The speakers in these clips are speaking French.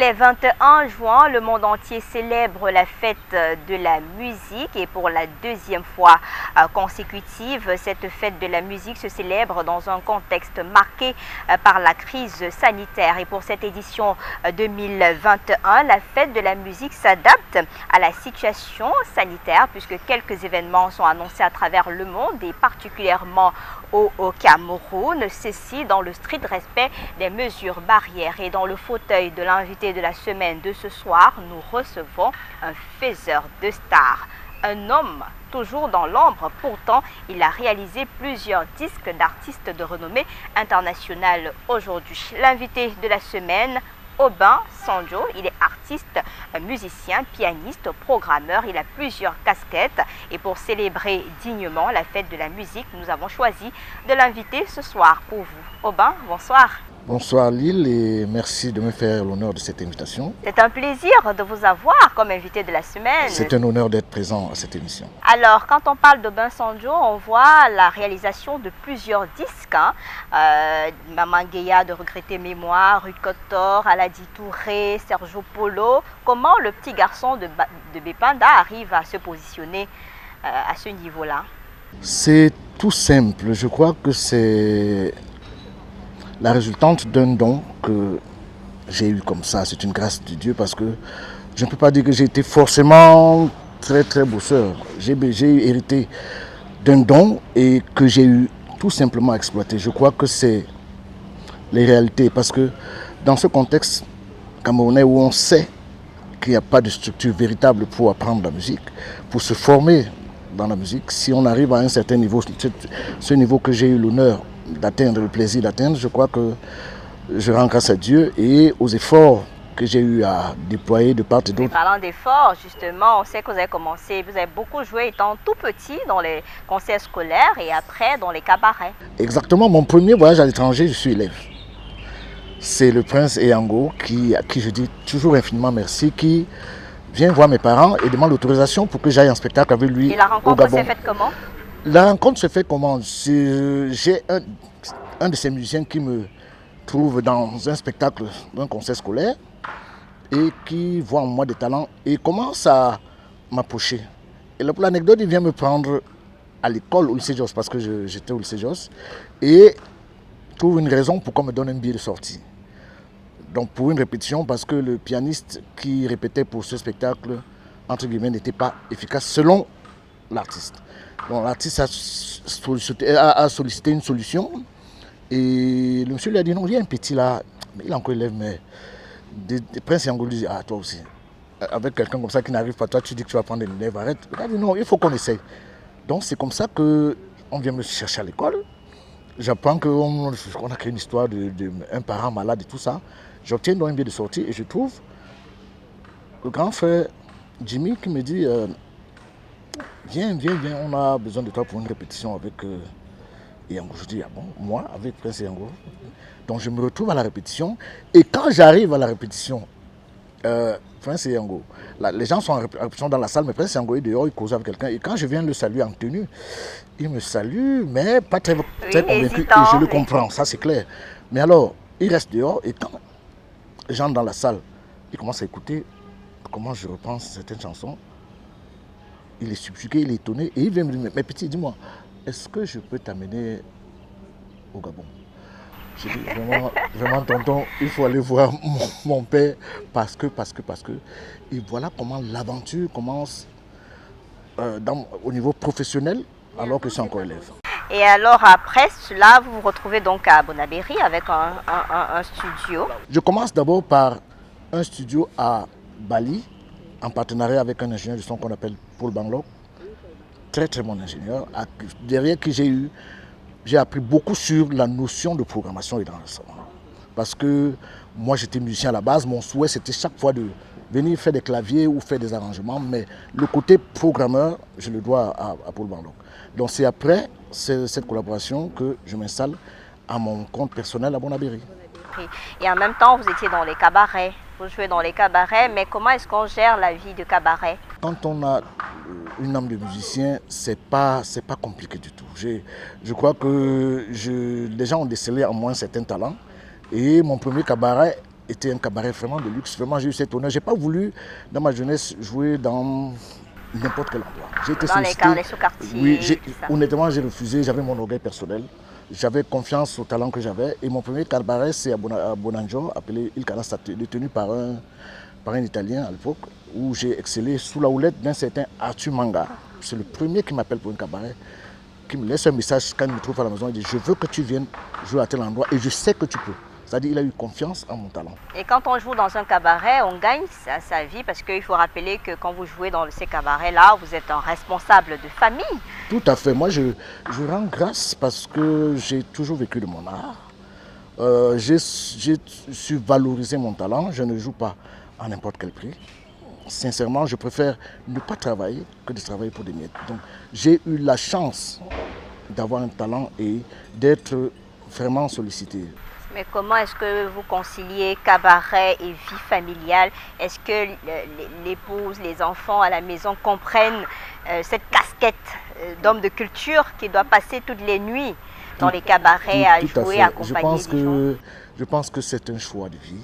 est 21 juin, le monde entier célèbre la fête de la musique et pour la deuxième fois consécutive, cette fête de la musique se célèbre dans un contexte marqué par la crise sanitaire. Et pour cette édition 2021, la fête de la musique s'adapte à la situation sanitaire puisque quelques événements sont annoncés à travers le monde et particulièrement au Cameroun, ceci dans le strict respect des mesures barrières. Et dans le fauteuil de l'invité de la semaine de ce soir, nous recevons un faiseur de stars. Un homme toujours dans l'ombre, pourtant il a réalisé plusieurs disques d'artistes de renommée internationale aujourd'hui. L'invité de la semaine, Aubin Sandjo, il est artiste, musicien, pianiste, programmeur, il a plusieurs casquettes et pour célébrer dignement la fête de la musique, nous avons choisi de l'inviter ce soir pour vous. Aubin, bonsoir. Bonsoir Lille et merci de me faire l'honneur de cette invitation. C'est un plaisir de vous avoir comme invité de la semaine. C'est un honneur d'être présent à cette émission. Alors, quand on parle d'Aubin Sandjo, on voit la réalisation de plusieurs disques. Maman Guéa de Regretter Mémoire, Rue Kotor, Aladi Touré, Sergio Polo. Comment le petit garçon de Bépanda arrive à se positionner à ce niveau-là? C'est tout simple. Je crois que c'est la résultante d'un don que j'ai eu comme ça. C'est une grâce de Dieu parce que je ne peux pas dire que j'ai été forcément très bosseur. J'ai hérité d'un don et que j'ai eu tout simplement exploité. Je crois que c'est les réalités parce que dans ce contexte camerounais où on sait qu'il n'y a pas de structure véritable pour apprendre la musique, pour se former dans la musique, si on arrive à un certain niveau, ce niveau que j'ai eu l'honneur d'atteindre, le plaisir d'atteindre, je crois que je rends grâce à Dieu et aux efforts que j'ai eu à déployer de part et d'autre. Parlant d'efforts, justement, on sait que vous avez commencé, vous avez beaucoup joué étant tout petit dans les concerts scolaires et après dans les cabarets. Exactement, mon premier voyage à l'étranger, je suis élève. C'est le prince Eyango à qui je dis toujours infiniment merci, qui vient voir mes parents et demande l'autorisation pour que j'aille en spectacle avec lui au Gabon. Et la rencontre s'est faite comment? La rencontre se fait comment? J'ai un de ces musiciens qui me trouve dans un spectacle, d'un concert scolaire et qui voit en moi des talents et commence à m'approcher. Et là, pour l'anecdote, il vient me prendre à l'école, au lycée Jos, parce que j'étais au lycée Jos, et trouve une raison pour qu'on me donne un billet de sortie. Donc pour une répétition, parce que le pianiste qui répétait pour ce spectacle, entre guillemets, n'était pas efficace selon l'artiste. Donc l'artiste a sollicité une solution et le monsieur lui a dit non, il y a un petit là, il est encore élève, mais des Prince Yango lui dit ah toi aussi, avec quelqu'un comme ça qui n'arrive pas, toi tu dis que tu vas prendre des élèves, arrête. Il a dit non, il faut qu'on essaye. Donc c'est comme ça qu'on vient me chercher à l'école. J'apprends qu'on a créé une histoire d'un parent malade et tout ça. J'obtiens donc un billet de sortie et je trouve le grand frère Jimmy qui me dit viens, on a besoin de toi pour une répétition avec Yango. Je dis ah bon, moi avec Prince Yango. Donc je me retrouve à la répétition et quand j'arrive à la répétition, Prince Yango, les gens sont en répétition dans la salle, mais Prince Yango est dehors, il cause avec quelqu'un et quand je viens le saluer en tenue, il me salue, mais pas très convaincu et je le comprends, ça c'est clair. Mais alors, il reste dehors et quand j'entre dans la salle, il commence à écouter comment je reprends certaines chansons. Il est subjugué, il est étonné et il vient me dire, mais petit, dis-moi, est-ce que je peux t'amener au Gabon? Je dis, vraiment tonton, il faut aller voir mon père parce que. Et voilà comment l'aventure commence au niveau professionnel alors que je suis encore élève. Et alors après cela, vous vous retrouvez donc à Bonabéry avec un studio. Je commence d'abord par un studio à Bali, en partenariat avec un ingénieur du son qu'on appelle Paul Banglo. Très bon ingénieur, derrière qui j'ai appris beaucoup sur la notion de programmation et d'enregistrement. Parce que moi j'étais musicien à la base, mon souhait c'était chaque fois de venir faire des claviers ou faire des arrangements, mais le côté programmeur, je le dois à Paul Banglo. Donc c'est après cette collaboration que je m'installe à mon compte personnel à Bonabéry. Et en même temps, vous étiez dans les cabarets, vous jouez dans les cabarets, mais comment est-ce qu'on gère la vie de cabaret? Quand on a une âme de musicien, c'est pas compliqué du tout. Je crois que les gens ont décelé en moi un certain talent et mon premier cabaret était un cabaret vraiment de luxe. Vraiment, j'ai eu cet honneur. Je n'ai pas voulu, dans ma jeunesse, jouer dans n'importe quel endroit. J'ai été Dans sollicité. les sous-quartiers. Oui, tout ça. honnêtement, j'ai refusé. J'avais mon orgueil personnel. J'avais confiance au talent que j'avais. Et mon premier cabaret, c'est à Bonanjo, appelé Il Canasta, détenu par un Italien à l'époque, où j'ai excellé sous la houlette d'un certain Arthur Manga. C'est le premier qui m'appelle pour un cabaret, qui me laisse un message quand il me trouve à la maison. Il dit: je veux que tu viennes jouer à tel endroit et je sais que tu peux. C'est-à-dire qu'il a eu confiance en mon talent. Et quand on joue dans un cabaret, on gagne sa vie parce qu'il faut rappeler que quand vous jouez dans ces cabarets-là, vous êtes un responsable de famille. Tout à fait. Moi, je rends grâce parce que j'ai toujours vécu de mon art. J'ai su valoriser mon talent. Je ne joue pas à n'importe quel prix. Sincèrement, je préfère ne pas travailler que de travailler pour des miettes. Donc, j'ai eu la chance d'avoir un talent et d'être vraiment sollicité. Mais comment est-ce que vous conciliez cabaret et vie familiale? Est-ce que l'épouse, les enfants à la maison comprennent cette casquette d'homme de culture qui doit passer toutes les nuits dans les cabarets à jouer, à accompagner les gens? Je pense que c'est un choix de vie.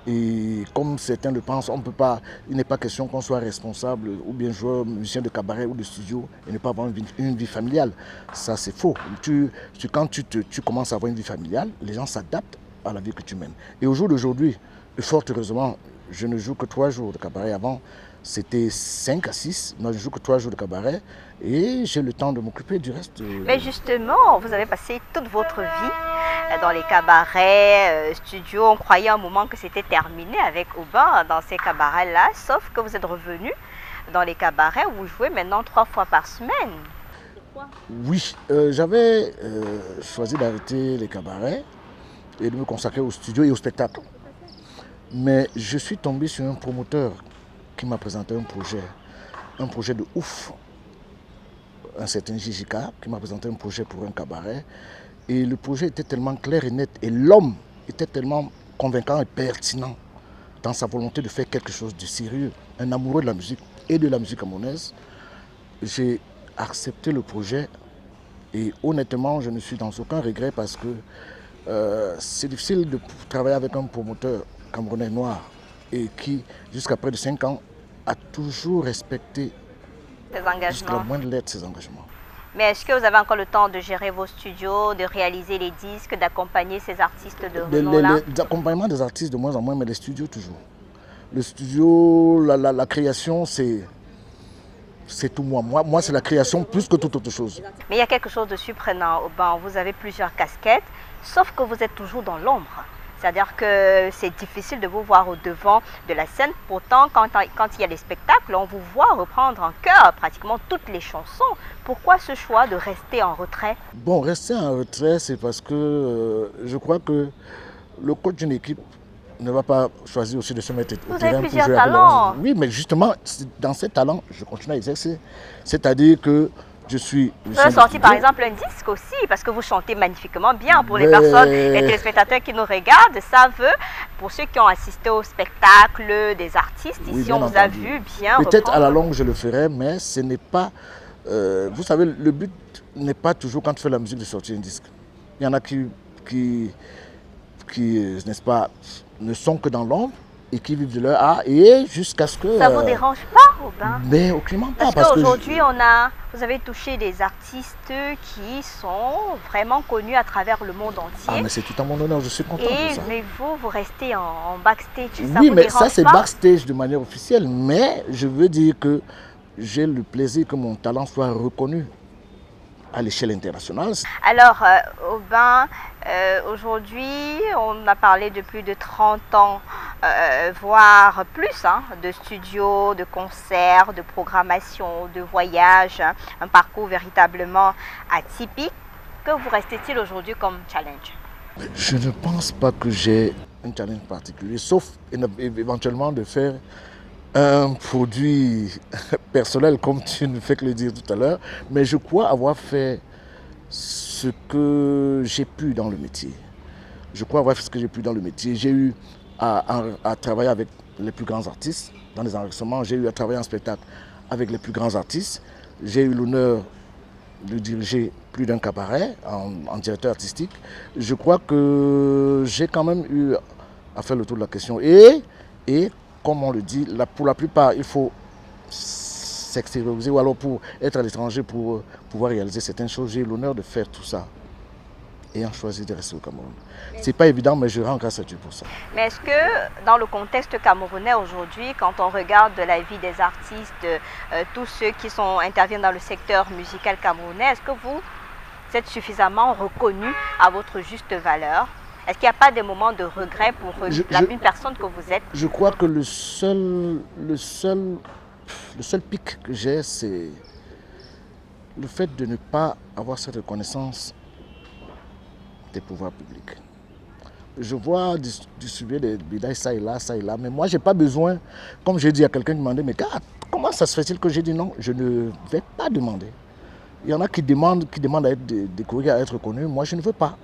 Et comme certains le pensent, on peut pas, il n'est pas question qu'on soit responsable ou bien joueur, musicien de cabaret ou de studio et ne pas avoir une vie familiale. Ça, c'est faux. Quand tu commences à avoir une vie familiale, les gens s'adaptent à la vie que tu mènes. Et au jour d'aujourd'hui, fort heureusement, je ne joue que 3 jours de cabaret. Avant, c'était 5 à 6. Moi, je joue que 3 jours de cabaret et j'ai le temps de m'occuper du reste. Mais justement, vous avez passé toute votre vie dans les cabarets, studios. On croyait un moment que c'était terminé avec Aubin dans ces cabarets-là, sauf que vous êtes revenu dans les cabarets où vous jouez maintenant 3 fois par semaine. Oui, j'avais choisi d'arrêter les cabarets et de me consacrer au studio et au spectacle. Mais je suis tombé sur un promoteur qui m'a présenté un projet de ouf. Un certain JJK qui m'a présenté un projet pour un cabaret. Et le projet était tellement clair et net. Et l'homme était tellement convaincant et pertinent dans sa volonté de faire quelque chose de sérieux. Un amoureux de la musique et de la musique camerounaise. J'ai accepté le projet et honnêtement, je ne suis dans aucun regret parce que c'est difficile de travailler avec un promoteur camerounais noir et qui, jusqu'à près de 5 ans, a toujours respecté jusqu'à la moindre lettre ses engagements. Mais est-ce que vous avez encore le temps de gérer vos studios, de réaliser les disques, d'accompagner ces artistes de renom-là? L'accompagnement des artistes de moins en moins, mais les studios toujours. Le studio, la création, c'est tout moi. Moi, c'est la création plus que toute autre chose. Mais il y a quelque chose de surprenant, Aubin. Vous avez plusieurs casquettes, sauf que vous êtes toujours dans l'ombre. C'est-à-dire que c'est difficile de vous voir au devant de la scène. Pourtant, quand il y a les spectacles, on vous voit reprendre en chœur pratiquement toutes les chansons. Pourquoi ce choix de rester en retrait? Bon, rester en retrait, c'est parce que je crois que le coach d'une équipe ne va pas choisir aussi de se mettre au terrain pour jouer avec talents. Oui, mais justement, dans ces talents, je continue à exercer. C'est-à-dire que je suis... Vous avez sorti par exemple un disque aussi, parce que vous chantez magnifiquement bien. Pour les personnes, les téléspectateurs qui nous regardent, savent, pour ceux qui ont assisté au spectacle des artistes, oui, ici on vous a vu bien. Peut-être à la longue je le ferai, mais ce n'est pas... vous savez, le but n'est pas toujours quand tu fais la musique de sortir un disque. Il y en a qui n'est-ce pas, ne sont que dans l'ombre et qui vivent de leur art et jusqu'à ce que... Ça ne vous dérange pas, Aubin? Mais aucunement pas. Parce qu'aujourd'hui, vous avez touché des artistes qui sont vraiment connus à travers le monde entier. Ah, mais c'est tout à mon honneur, je suis content de ça. Mais vous restez en backstage, ça oui, vous mais dérange ça c'est pas? Backstage de manière officielle, mais je veux dire que j'ai le plaisir que mon talent soit reconnu à l'échelle internationale. Alors, Aubin, aujourd'hui, on a parlé de plus de 30 ans, voire plus, de studios, de concerts, de programmation, de voyages, un parcours véritablement atypique. Que vous restait-il aujourd'hui comme challenge? Je ne pense pas que j'ai un challenge particulier, sauf éventuellement de faire un produit personnel, comme tu ne fais que le dire tout à l'heure, mais je crois avoir fait ce que j'ai pu dans le métier. Je crois avoir fait ce que j'ai pu dans le métier. J'ai eu à travailler avec les plus grands artistes dans les enregistrements, j'ai eu à travailler en spectacle avec les plus grands artistes. J'ai eu l'honneur de diriger plus d'un cabaret en directeur artistique. Je crois que j'ai quand même eu à faire le tour de la question. Et comme on le dit, pour la plupart, il faut s'extérioriser ou alors pour être à l'étranger pour pouvoir réaliser certaines choses. J'ai l'honneur de faire tout ça ayant choisi de rester au Cameroun. C'est pas évident, mais je rends grâce à Dieu pour ça. Mais est-ce que dans le contexte camerounais aujourd'hui, quand on regarde la vie des artistes, tous ceux qui interviennent dans le secteur musical camerounais, est-ce que vous êtes suffisamment reconnu à votre juste valeur? Est-ce qu'il n'y a pas des moments de regret pour une personne que vous êtes? Je crois que le seul pic que j'ai, c'est le fait de ne pas avoir cette reconnaissance des pouvoirs publics. Je vois distribuer des médailles ça et là, mais moi, je n'ai pas besoin, comme j'ai dit à quelqu'un, de demander, mais gars, comment ça se fait-il que j'ai dit non? Je ne vais pas demander. Il y en a qui demandent à être décorés, à être reconnus. Moi, je ne veux pas.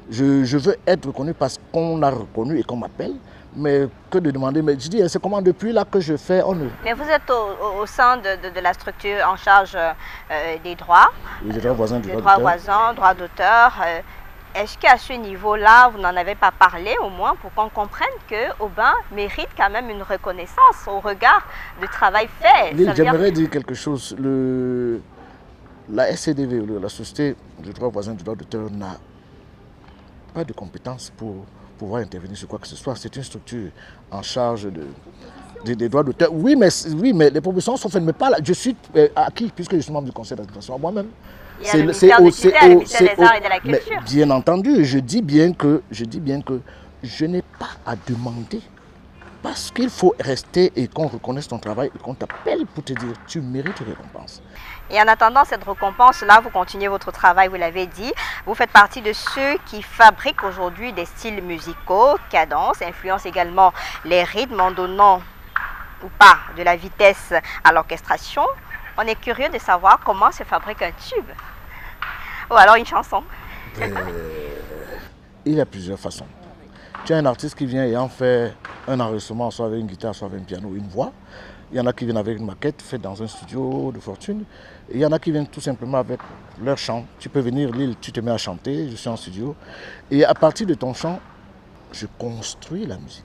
Je veux être reconnu parce qu'on a reconnu et qu'on m'appelle, mais que de demander. Mais je dis, c'est comment depuis là que je fais, Mais vous êtes au sein de la structure en charge des droits. Oui, des droits voisins, droits d'auteur. Est-ce qu'à ce niveau-là, vous n'en avez pas parlé au moins pour qu'on comprenne que Aubin mérite quand même une reconnaissance au regard du travail fait? J'aimerais dire quelque chose. La SCDV, la Société des droits voisins du droit d'auteur, n'a pas de compétences pour pouvoir intervenir sur quoi que ce soit. C'est une structure en charge des droits d'auteur. Oui, mais les propositions sont faites, mais pas là. Je suis à qui, puisque je suis membre du conseil d'administration, à moi-même. Il y a le ministère des Arts et de la Culture. Mais bien entendu, je dis bien que je n'ai pas à demander. Parce qu'il faut rester et qu'on reconnaisse ton travail et qu'on t'appelle pour te dire tu mérites une récompense. Et en attendant cette récompense-là, vous continuez votre travail, vous l'avez dit. Vous faites partie de ceux qui fabriquent aujourd'hui des styles musicaux, cadences, influencent également les rythmes en donnant ou pas de la vitesse à l'orchestration. On est curieux de savoir comment se fabrique un tube. Ou alors une chanson. Il y a plusieurs façons. Tu as un artiste qui vient et en fait un enregistrement, soit avec une guitare, soit avec un piano, une voix. Il y en a qui viennent avec une maquette faite dans un studio de fortune. Et il y en a qui viennent tout simplement avec leur chant. Tu peux venir, Lille, tu te mets à chanter, je suis en studio. Et à partir de ton chant, je construis la musique.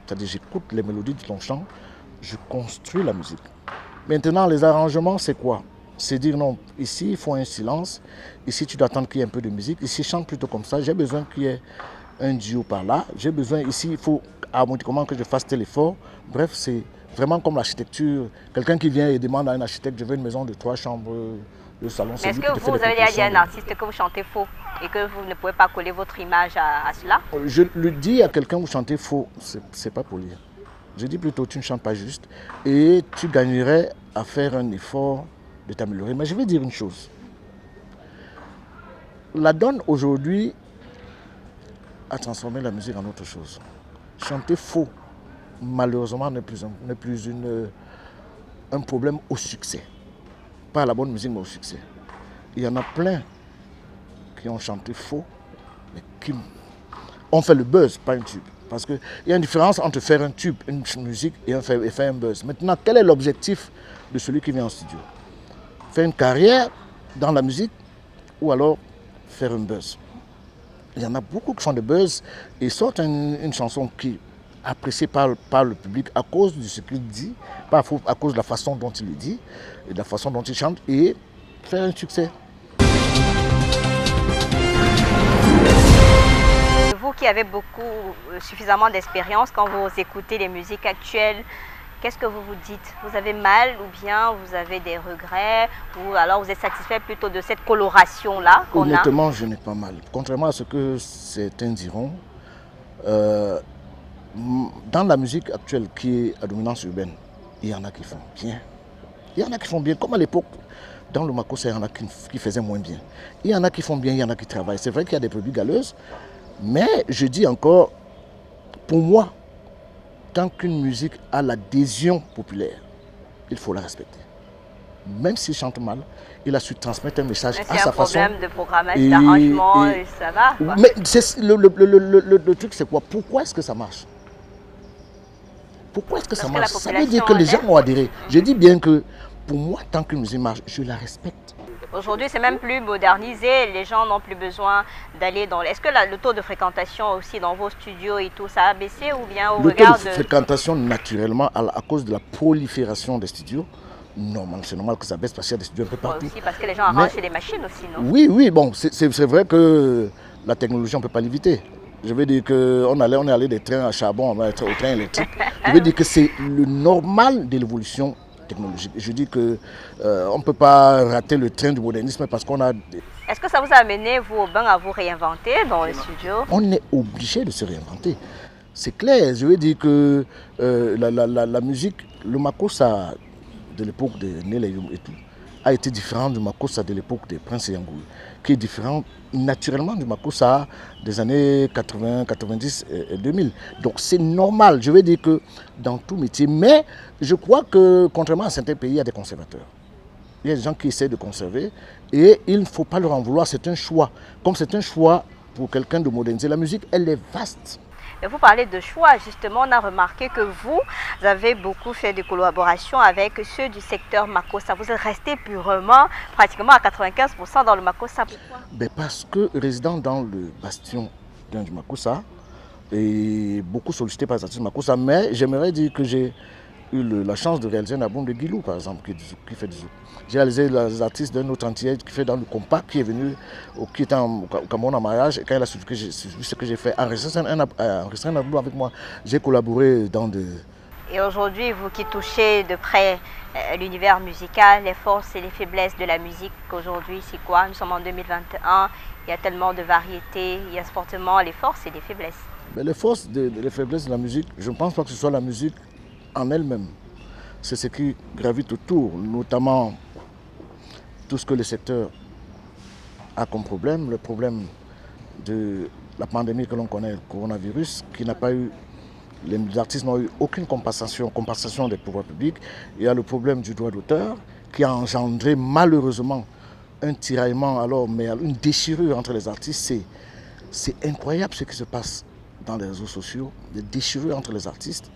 C'est-à-dire j'écoute les mélodies de ton chant, je construis la musique. Maintenant, les arrangements, c'est quoi? C'est dire non, ici il faut un silence, ici tu dois attendre qu'il y ait un peu de musique, ici chante plutôt comme ça, j'ai besoin qu'il y ait un duo par là, j'ai besoin ici, il faut harmoniquement que je fasse tel effort. Bref, c'est vraiment comme l'architecture. Quelqu'un qui vient et demande à un architecte, je veux une maison de 3 chambres, le salon. Mais est-ce que vous avez déjà dit à un artiste que vous chantez faux et que vous ne pouvez pas coller votre image à cela? Je lui dis à quelqu'un, vous chantez faux, c'est pas poli. Je dis plutôt, tu ne chantes pas juste et tu gagnerais à faire un effort de t'améliorer. Mais je vais dire une chose. La donne aujourd'hui a transformé la musique en autre chose. Chanter faux, malheureusement, n'est plus un problème au succès. Pas à la bonne musique, mais au succès. Il y en a plein qui ont chanté faux, mais qui ont fait le buzz, pas un tube. Parce qu'il y a une différence entre faire un tube, une musique, et faire un buzz. Maintenant, quel est l'objectif de celui qui vient en studio? Faire une carrière dans la musique ou alors faire un buzz? Il y en a beaucoup qui font des buzz et sortent une chanson qui est appréciée par le public à cause de ce qu'il dit, pas à cause de la façon dont il le dit et de la façon dont il chante, et faire un succès. Vous qui avez suffisamment d'expérience, quand vous écoutez les musiques actuelles, qu'est-ce que vous vous dites? Vous avez mal ou bien vous avez des regrets ou alors vous êtes satisfait plutôt de cette coloration-là qu'on a? Honnêtement, je n'ai pas mal. Contrairement à ce que certains diront, dans la musique actuelle qui est à dominance urbaine, il y en a qui font bien. Il y en a qui font bien, comme à l'époque, dans le Makossa, il y en a qui faisaient moins bien. Il y en a qui font bien, il y en a qui travaillent. C'est vrai qu'il y a des brebis galeuses, mais je dis encore, pour moi, tant qu'une musique a l'adhésion populaire, il faut la respecter. Même s'il chante mal, il a su transmettre un message à sa façon. C'est un problème de programmation, d'arrangement, ça va. Quoi. Mais le truc, c'est quoi? Pourquoi est-ce que ça marche? Pourquoi est-ce que ça marche? Ça veut dire que les gens ont adhéré. Je dis bien que pour moi, tant qu'une musique marche, je la respecte. Aujourd'hui, c'est même plus modernisé. Les gens n'ont plus besoin d'aller dans... Est-ce que le taux de fréquentation aussi dans vos studios et tout, ça a baissé ou bien au Le taux regard de de... fréquentation, naturellement, à cause de la prolifération des studios, c'est normal que ça baisse parce qu'il y a des studios un peu partout. Aussi parce que les gens arrangent les machines aussi, non? Oui, oui, bon, c'est vrai que la technologie, on ne peut pas l'éviter. Je veux dire qu'on est allé des trains à charbon, on va être au train électrique. Je veux dire que c'est le normal de l'évolution technologique. Je dis qu'on ne peut pas rater le train du modernisme parce qu'on a... Est-ce que ça vous a amené, vous, au bain, à vous réinventer dans les studios? On est obligé de se réinventer. C'est clair, je veux dire que la musique, le makossa de l'époque de Nele Youm et tout, a été différent du makossa de l'époque des Princes Yangoui, qui est différent naturellement du makossa des années 80, 90 et 2000. Donc c'est normal, je veux dire que dans tout métier, mais je crois que contrairement à certains pays, il y a des conservateurs. Il y a des gens qui essaient de conserver et il ne faut pas leur en vouloir, c'est un choix. Comme c'est un choix pour quelqu'un de moderniser la musique, elle est vaste. Et vous parlez de choix, justement, on a remarqué que vous avez beaucoup fait de collaborations avec ceux du secteur makossa. Vous êtes resté purement, pratiquement à 95% dans le makossa. Pourquoi? Parce que résident dans le bastion du makossa, et beaucoup sollicité par les artistes makossa, mais j'aimerais dire que j'ai eu la chance de réaliser un album de Guilou, par exemple, qui fait du zouk. J'ai réalisé les artistes d'un autre entier qui fait dans le compas, qui est venu, qui était au Cameroun en mariage, et quand il a su ce que j'ai fait, enregistrer un album avec moi, j'ai collaboré dans de... Et aujourd'hui, vous qui touchez de près l'univers musical, les forces et les faiblesses de la musique, aujourd'hui, c'est quoi? Nous sommes en 2021, il y a tellement de variétés, il y a fortement les forces et les faiblesses. Mais les forces et les faiblesses de la musique, je ne pense pas que ce soit la musique en elle-même. C'est ce qui gravite autour, notamment tout ce que le secteur a comme problème, le problème de la pandémie que l'on connaît, le coronavirus, qui n'a pas eu, les artistes n'ont eu aucune compensation des pouvoirs publics. Il y a le problème du droit d'auteur qui a engendré malheureusement un tiraillement, mais une déchirure entre les artistes. C'est incroyable ce qui se passe dans les réseaux sociaux, des déchirures entre les artistes.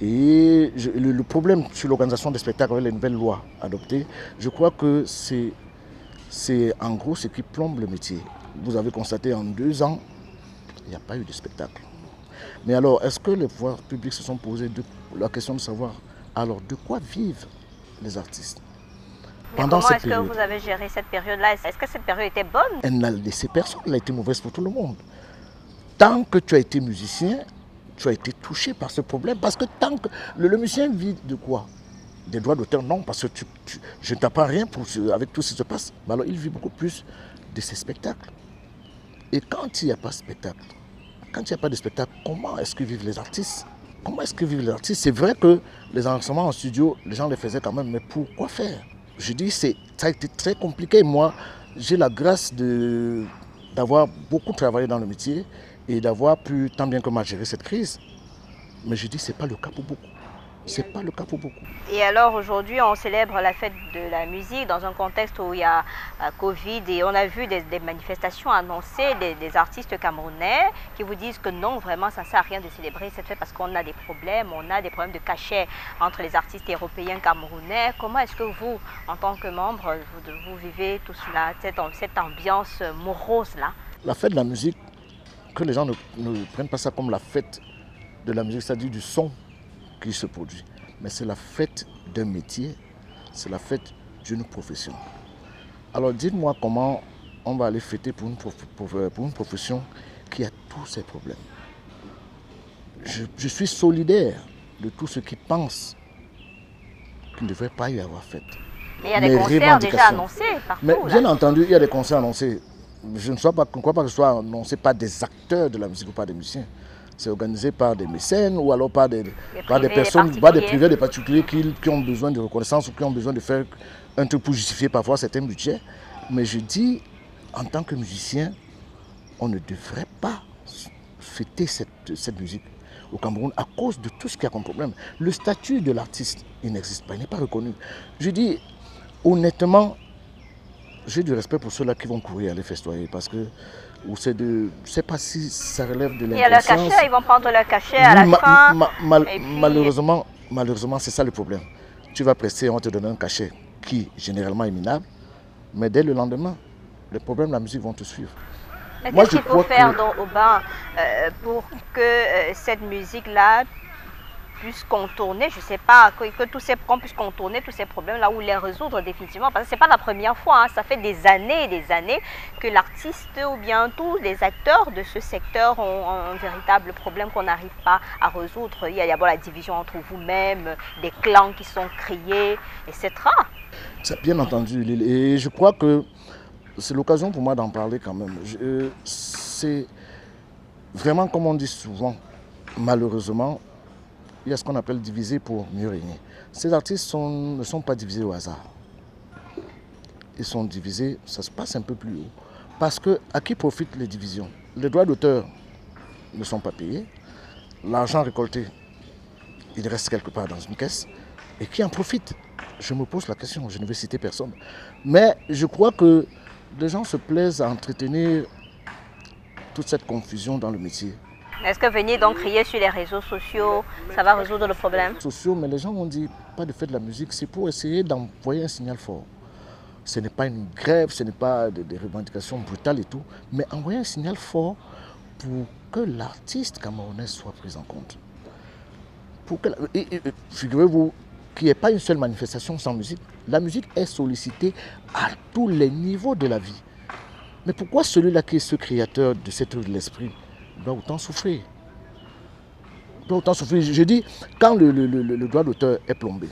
Et le problème sur l'organisation des spectacles avec les nouvelles lois adoptées, je crois que c'est en gros ce qui plombe le métier. Vous avez constaté en 2 ans, il n'y a pas eu de spectacle. Mais alors, est-ce que les pouvoirs publics se sont posés la question de savoir alors de quoi vivent les artistes pendant cette période? Comment est-ce que vous avez géré cette période-là? Est-ce que cette période était bonne? Elle n'a laissé personne, elle a été mauvaise pour tout le monde. Tant que tu as été musicien, tu as été touché par ce problème. Parce que tant que le musicien vit de quoi? Des droits d'auteur? Non, parce que je ne t'apprends rien avec tout ce qui se passe. Mais alors il vit beaucoup plus de ces spectacles. Et quand il n'y a pas de spectacle, quand il n'y a pas de spectacle, comment est-ce que vivent les artistes? Comment est-ce que vivent les artistes? C'est vrai que les enregistrements en studio, les gens les faisaient quand même, mais pourquoi faire? Je dis, ça a été très compliqué. Moi, j'ai la grâce d'avoir beaucoup travaillé dans le métier et d'avoir pu tant bien que mal gérer cette crise. Mais je dis, ce n'est pas le cas pour beaucoup. C'est pas le cas pour beaucoup. Et alors aujourd'hui, on célèbre la fête de la musique dans un contexte où il y a Covid et on a vu des manifestations annoncées des artistes camerounais qui vous disent que non, vraiment, ça ne sert à rien de célébrer cette fête parce qu'on a des problèmes, de cachet entre les artistes européens et camerounais. Comment est-ce que vous, en tant que membre, vous vivez tout cela, cette ambiance morose-là? La fête de la musique, que les gens ne prennent pas ça comme la fête de la musique, c'est-à-dire du son qui se produit. Mais c'est la fête d'un métier, c'est la fête d'une profession. Alors dites-moi comment on va aller fêter pour une profession qui a tous ces problèmes. Je suis solidaire de tous ceux qui pensent qu'il ne devrait pas y avoir fête. Mais il y a des concerts déjà annoncés partout. Mais bien entendu, il y a des concerts annoncés. Je ne crois pas que ce soit annoncé par des acteurs de la musique ou par des musiciens. C'est organisé par des mécènes ou alors par des personnes, par des privés, des particuliers qui ont besoin de reconnaissance ou qui ont besoin de faire un truc pour justifier parfois certains budgets. Mais je dis, en tant que musicien, on ne devrait pas fêter cette musique au Cameroun à cause de tout ce qu'il y a comme problème. Le statut de l'artiste, il n'existe pas, il n'est pas reconnu. Je dis, honnêtement, j'ai du respect pour ceux-là qui vont courir aller festoyer parce que je ne sais pas si ça relève de l'inconscience. Il y a leur cachet, ils vont prendre leur cachet à la fin. Malheureusement, c'est ça le problème. Tu vas prester, on va te donner un cachet qui généralement est minable. Mais dès le lendemain, les problèmes de la musique vont te suivre. Mais qu'est-ce qu'il faut faire au bain pour que cette musique-là puisse contourner, je ne sais pas, qu'on puisse contourner tous ces problèmes-là ou les résoudre définitivement? Parce que ce n'est pas la première fois, hein, ça fait des années et des années que l'artiste ou bien tous les acteurs de ce secteur ont un véritable problème qu'on n'arrive pas à résoudre. Il y a d'abord la division entre vous-même, des clans qui sont créés, etc. C'est bien entendu, Lille. Et je crois que c'est l'occasion pour moi d'en parler quand même. C'est vraiment, comme on dit souvent, malheureusement, il y a ce qu'on appelle diviser pour mieux régner. Ces artistes ne sont pas divisés au hasard. Ils sont divisés, ça se passe un peu plus haut. Parce que à qui profitent les divisions? Les droits d'auteur ne sont pas payés. L'argent récolté, il reste quelque part dans une caisse. Et qui en profite? Je me pose la question, je ne vais citer personne. Mais je crois que les gens se plaisent à entretenir toute cette confusion dans le métier. Est-ce que venir donc crier sur les réseaux sociaux, ça va résoudre le problème? Sociaux, mais les gens ont dit pas de faire de la musique, c'est pour essayer d'envoyer un signal fort. Ce n'est pas une grève, ce n'est pas des revendications brutales et tout, mais envoyer un signal fort pour que l'artiste camerounais soit pris en compte. Figurez-vous qu'il n'y ait pas une seule manifestation sans musique. La musique est sollicitée à tous les niveaux de la vie. Mais pourquoi celui-là qui est ce créateur de cette rue de l'esprit doit autant souffrir? Je dis, quand le droit d'auteur est plombé,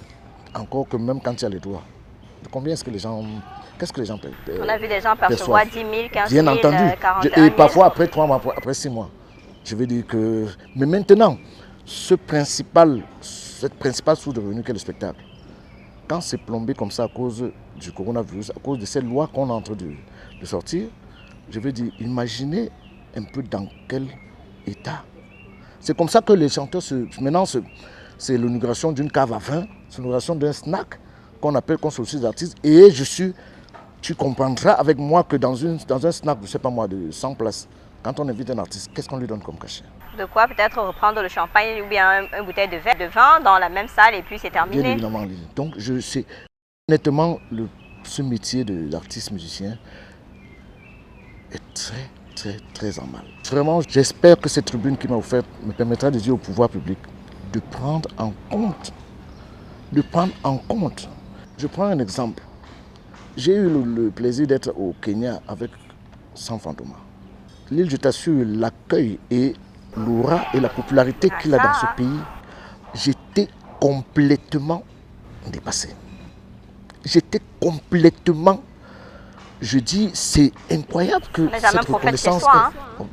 encore que même quand il y a les droits, combien est-ce que les gens... Qu'est-ce que les gens paient? On a vu des gens percevoir 10 000, 15 000, bien 000, entendu. 41 000. Et parfois après 3 mois, après 6 mois. Je veux dire que... Mais maintenant, cette principale source de revenus qu'est le spectacle, quand c'est plombé comme ça à cause du coronavirus, à cause de cette loi qu'on est en train de sortir, je veux dire, imaginez un peu dans quel état. C'est comme ça que les chanteurs maintenant, c'est l'inauguration d'une cave à vin, c'est l'inauguration d'un snack qu'on sollicite des artistes. Et tu comprendras avec moi que dans un snack, je ne sais pas moi, de 100 places, quand on invite un artiste, qu'est-ce qu'on lui donne comme cachet? De quoi peut-être reprendre le champagne ou bien une bouteille de vin dans la même salle et puis c'est terminé. Bien évidemment. Donc je sais, honnêtement, ce métier d'artiste musicien est très, très, très en mal. Vraiment, j'espère que cette tribune qui m'a offerte me permettra de dire au pouvoir public de prendre en compte. Je prends un exemple. J'ai eu le plaisir d'être au Kenya avec Sam Fantoma. L'île, je t'assure, l'accueil et l'aura et la popularité qu'il a dans ce pays, j'étais complètement dépassé. Je dis, c'est incroyable que cette reconnaissance...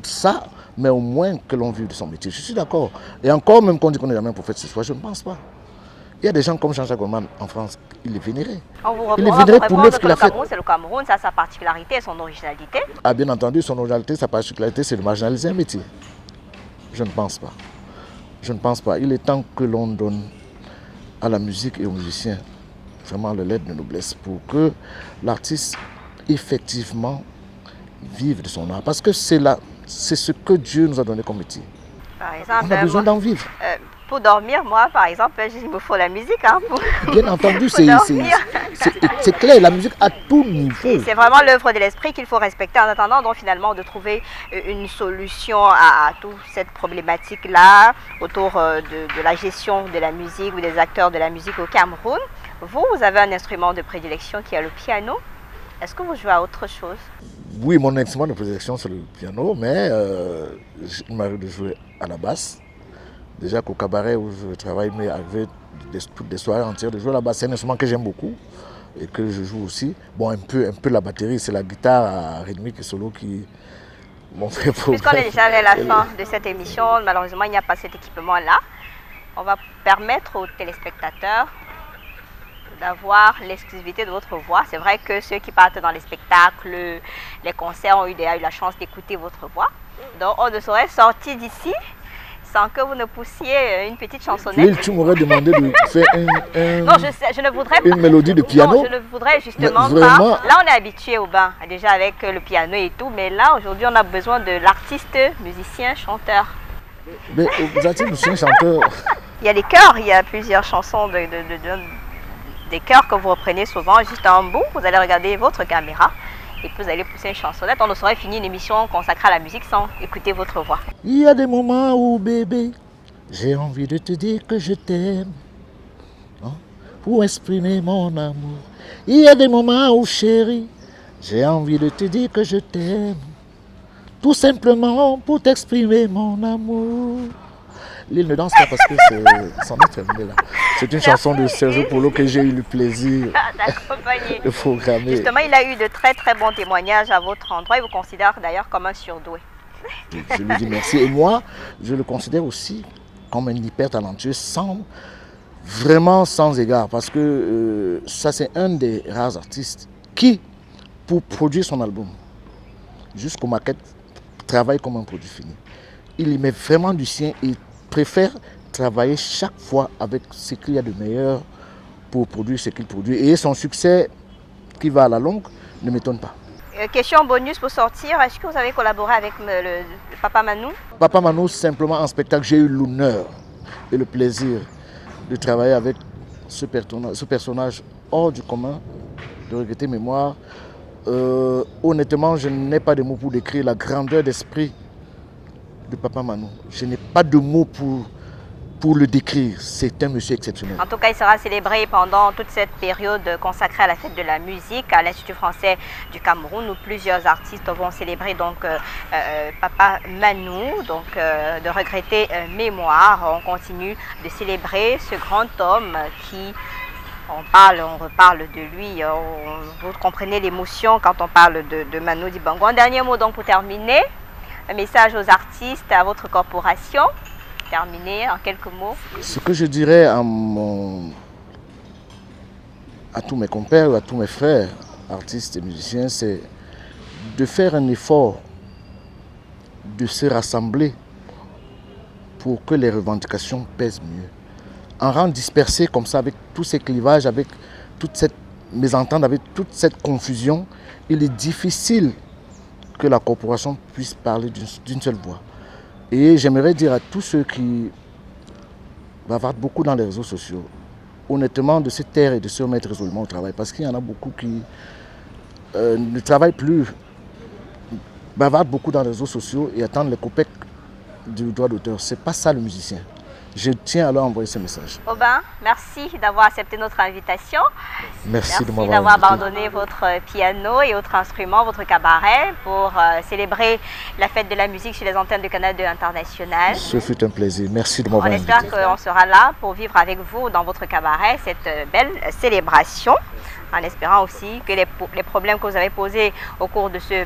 Ça, mais au moins que l'on vive de son métier. Je suis d'accord. Et encore, même qu'on dit qu'on n'est jamais un prophète ce soir, je ne pense pas. Il y a des gens comme Jean-Jacques Goldman en France, il est vénéré. Il est vénéré pour l'œuvre qu'il a faite. C'est le Cameroun, ça a sa particularité et son originalité. Ah, bien entendu, son originalité, sa particularité, c'est de marginaliser un métier. Je ne pense pas. Je ne pense pas. Il est temps que l'on donne à la musique et aux musiciens vraiment le lettre de noblesse pour que l'artiste effectivement vive de son art. Parce que c'est ce que Dieu nous a donné comme métier. Par exemple, on a besoin d'en vivre. Pour dormir, moi, par exemple, il me faut la musique. Hein, Bien entendu, c'est clair, la musique à tout niveau. C'est vraiment l'œuvre de l'esprit qu'il faut respecter en attendant donc finalement de trouver une solution à toute cette problématique-là autour de la gestion de la musique ou des acteurs de la musique au Cameroun. Vous avez un instrument de prédilection qui est le piano. Est-ce que vous jouez à autre chose? Oui, mon instrument de prédilection c'est le piano, mais il m'arrive de jouer à la basse. Déjà qu'au cabaret où je travaille, il m'est arrivé toutes des soirées entières de jouer à la basse. C'est un instrument que j'aime beaucoup et que je joue aussi. Bon, un peu la batterie, c'est la guitare rythmique et solo qui m'ont fait problème. Puisqu'on est déjà à la fin de cette émission, malheureusement il n'y a pas cet équipement-là. On va permettre aux téléspectateurs d'avoir l'exclusivité de votre voix. C'est vrai que ceux qui partent dans les spectacles, les concerts ont eu la chance d'écouter votre voix. Donc on ne saurait sortir d'ici sans que vous ne poussiez une petite chansonnette. Tu m'aurais demandé de faire non, je ne voudrais pas. Une mélodie de piano. Non, je ne voudrais justement pas. Là, on est habitué au bain, déjà avec le piano et tout, mais là, aujourd'hui, on a besoin de l'artiste, musicien, chanteur. Mais l'artiste, musicien, chanteur... Il y a les chœurs, il y a plusieurs chansons des chœurs que vous reprenez souvent, juste un bout, vous allez regarder votre caméra et puis vous allez pousser une chansonnette. On ne saurait finir une émission consacrée à la musique sans écouter votre voix. Il y a des moments où, bébé, j'ai envie de te dire que je t'aime, hein, pour exprimer mon amour. Il y a des moments où, chérie, j'ai envie de te dire que je t'aime, tout simplement pour t'exprimer mon amour. L'île ne danse pas parce que c'en est terminé là. C'est une chanson de Sergio Polo que j'ai eu le plaisir d'accompagner. de programmer. Justement, il a eu de très très bons témoignages à votre endroit. Il vous considère d'ailleurs comme un surdoué. Je lui dis merci. Et moi, je le considère aussi comme un hyper talentueux, vraiment sans égard. Parce que ça, c'est un des rares artistes qui, pour produire son album, jusqu'aux maquettes, travaille comme un produit fini. Il y met vraiment du sien et préfère travailler chaque fois avec ce qu'il y a de meilleur pour produire ce qu'il produit. Et son succès qui va à la longue ne m'étonne pas. Question bonus pour sortir, est-ce que vous avez collaboré avec le Papa Manou? Papa Manou, simplement en spectacle, j'ai eu l'honneur et le plaisir de travailler avec ce personnage hors du commun, de regretter mémoire. Honnêtement, je n'ai pas de mots pour décrire la grandeur d'esprit de Papa Manou. Je n'ai pas de mots pour le décrire. C'est un monsieur exceptionnel. En tout cas, il sera célébré pendant toute cette période consacrée à la fête de la musique à l'Institut français du Cameroun, où plusieurs artistes vont célébrer donc Papa Manou, donc de regretter mémoire. On continue de célébrer ce grand homme qui... on reparle de lui, vous comprenez l'émotion quand on parle de Manu Dibango. Un dernier mot donc pour terminer, un message aux artistes, à votre corporation, terminer en quelques mots. Ce que je dirais à tous mes compères, à tous mes frères, artistes et musiciens, c'est de faire un effort, de se rassembler pour que les revendications pèsent mieux. En rang dispersé comme ça, avec tous ces clivages, avec toute cette mésentente, avec toute cette confusion, il est difficile que la corporation puisse parler d'une seule voix. Et j'aimerais dire à tous ceux qui bavardent beaucoup dans les réseaux sociaux, honnêtement, de se taire et de se remettre résolument au travail. Parce qu'il y en a beaucoup qui ne travaillent plus, bavardent beaucoup dans les réseaux sociaux et attendent les copecs du droit d'auteur. Ce n'est pas ça le musicien. Je tiens alors à envoyer ce message. Aubin, merci d'avoir accepté notre invitation. Merci de m'avoir d'avoir invité. abandonné votre piano et autres instruments, votre cabaret, pour célébrer la fête de la musique sur les antennes de Canal 2 International. Ce fut un plaisir. Merci de m'avoir invité. On espère qu'on sera là pour vivre avec vous dans votre cabaret cette belle célébration, en espérant aussi que les problèmes que vous avez posés au cours de ce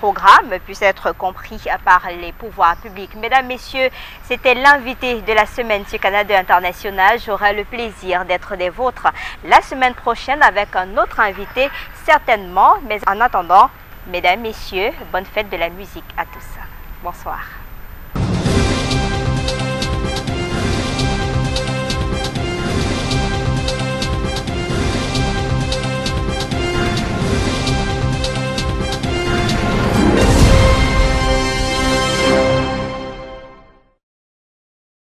programme puisse être compris par les pouvoirs publics. Mesdames, Messieurs, c'était l'invité de la semaine sur Canal 2 International. J'aurai le plaisir d'être des vôtres la semaine prochaine avec un autre invité, certainement. Mais en attendant, Mesdames, Messieurs, bonne fête de la musique à tous. Bonsoir.